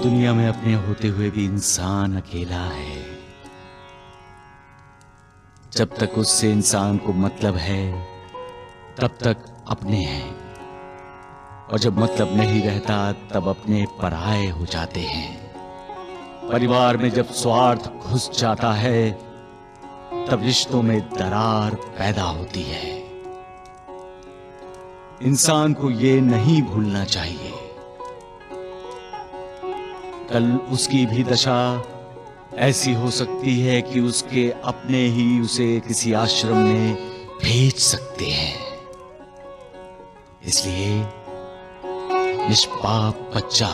दुनिया में अपने होते हुए भी इंसान अकेला है। जब तक उससे इंसान को मतलब है तब तक अपने हैं, और जब मतलब नहीं रहता तब अपने पराये हो जाते हैं। परिवार में जब स्वार्थ घुस जाता है तब रिश्तों में दरार पैदा होती है। इंसान को ये नहीं भूलना चाहिए कल उसकी भी दशा ऐसी हो सकती है कि उसके अपने ही उसे किसी आश्रम में भेज सकते हैं। इसलिए निष्पाप बच्चा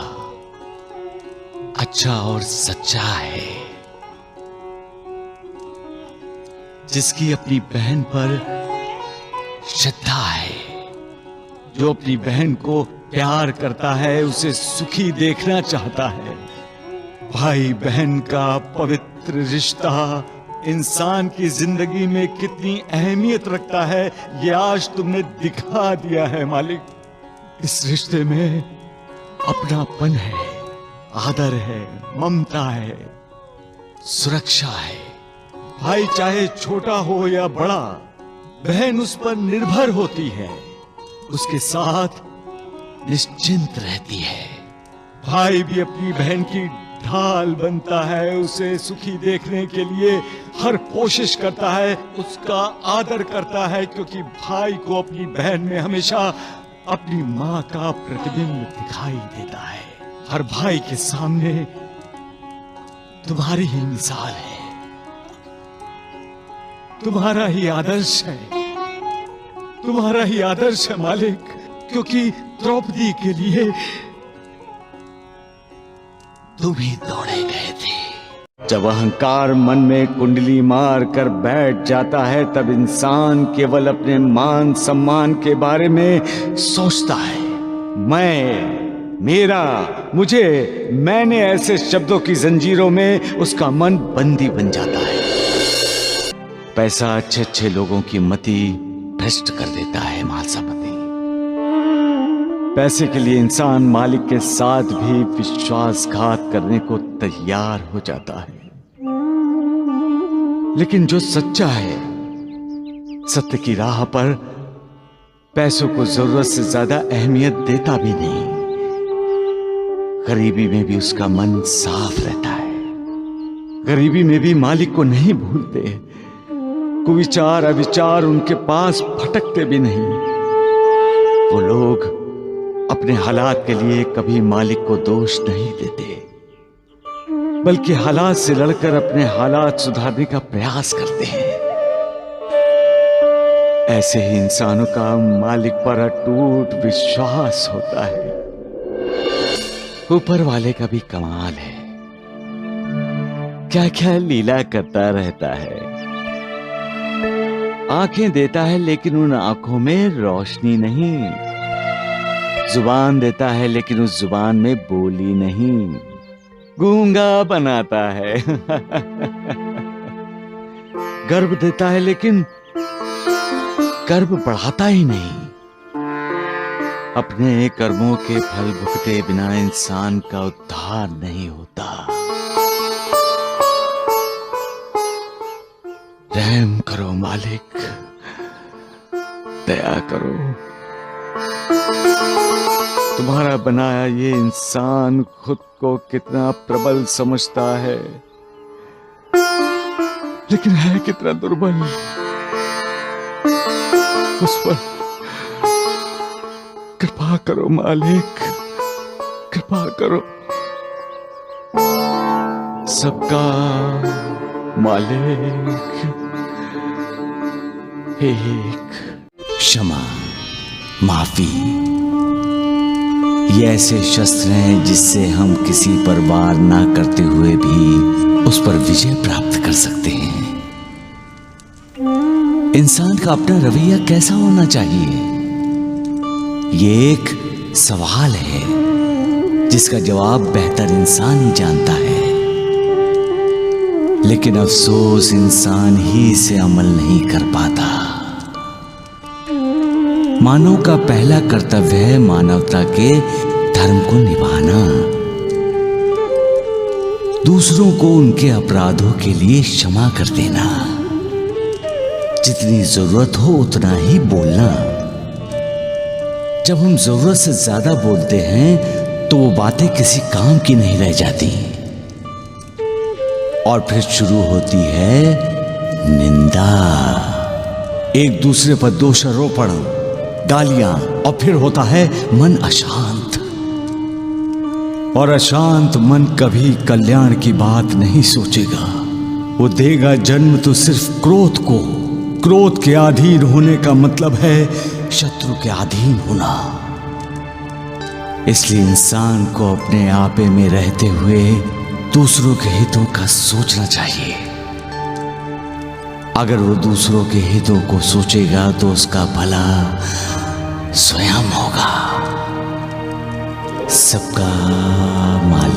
अच्छा और सच्चा है। जिसकी अपनी बहन पर श्रद्धा है, जो अपनी बहन को प्यार करता है, उसे सुखी देखना चाहता है। भाई बहन का पवित्र रिश्ता इंसान की जिंदगी में कितनी अहमियत रखता है ये आज तुमने दिखा दिया है मालिक। इस रिश्ते में अपनापन है, आदर है, ममता है, सुरक्षा है। भाई चाहे छोटा हो या बड़ा, बहन उस पर निर्भर होती है, उसके साथ निश्चिंत रहती है। भाई भी अपनी बहन की ढाल बनता है, उसे सुखी देखने के लिए हर कोशिश करता है, उसका आदर करता है, क्योंकि भाई को अपनी बहन में हमेशा अपनी मां का प्रतिबिंब दिखाई देता है। हर भाई के सामने तुम्हारी ही मिसाल है, तुम्हारा ही आदर्श है, तुम्हारा ही आदर्श है मालिक। क्योंकि द्रौपदी के लिए तुम ही दौड़े गए थे। जब अहंकार मन में कुंडली मार कर बैठ जाता है तब इंसान केवल अपने मान सम्मान के बारे में सोचता है। मैं, मेरा, मुझे, मैंने, ऐसे शब्दों की जंजीरों में उसका मन बंदी बन जाता है। पैसा अच्छे अच्छे लोगों की मति भ्रष्ट कर देता है मालसापति। पैसे के लिए इंसान मालिक के साथ भी विश्वासघात करने को तैयार हो जाता है। लेकिन जो सच्चा है, सत्य की राह पर पैसों को जरूरत से ज्यादा अहमियत देता भी नहीं। गरीबी में भी उसका मन साफ रहता है। गरीबी में भी मालिक को नहीं भूलते। कुविचार अविचार उनके पास भटकते भी नहीं। वो लोग अपने हालात के लिए कभी मालिक को दोष नहीं देते, बल्कि हालात से लड़कर अपने हालात सुधारने का प्रयास करते हैं। ऐसे ही इंसानों का मालिक पर अटूट विश्वास होता है। ऊपर वाले का भी कमाल है, क्या क्या लीला करता रहता है। आंखें देता है लेकिन उन आंखों में रोशनी नहीं। जुबान देता है लेकिन उस जुबान में बोली नहीं। गूंगा बनाता है। गर्भ देता है लेकिन गर्भ बढ़ाता ही नहीं। अपने कर्मों के फल भुगते बिना इंसान का उद्धार नहीं होता। रहम करो मालिक, दया करो। तुम्हारा बनाया ये इंसान खुद को कितना प्रबल समझता है, लेकिन है कितना दुर्बल। उस पर कृपा करो मालिक, कृपा करो। सबका मालिक एक। क्षमा, माफी, ये ऐसे शस्त्र हैं जिससे हम किसी पर वार ना करते हुए भी उस पर विजय प्राप्त कर सकते हैं। इंसान का अपना रवैया कैसा होना चाहिए, ये एक सवाल है जिसका जवाब बेहतर इंसान ही जानता है। लेकिन अफसोस इंसान ही इसे अमल नहीं कर पाता। मानव का पहला कर्तव्य है मानवता के धर्म को निभाना। दूसरों को उनके अपराधों के लिए क्षमा कर देना। जितनी जरूरत हो उतना ही बोलना। जब हम जरूरत से ज्यादा बोलते हैं तो वो बातें किसी काम की नहीं रह जाती और फिर शुरू होती है निंदा, एक दूसरे पर दोषारोपण, गालियां, और फिर होता है मन अशांत। और अशांत मन कभी कल्याण की बात नहीं सोचेगा। वो देगा जन्म तो सिर्फ क्रोध को। क्रोध के अधीन होने का मतलब है शत्रु के अधीन होना। इसलिए इंसान को अपने आपे में रहते हुए दूसरों के हितों का सोचना चाहिए। अगर वो दूसरों के हितों को सोचेगा तो उसका भला स्वयं होगा। सबका मालिक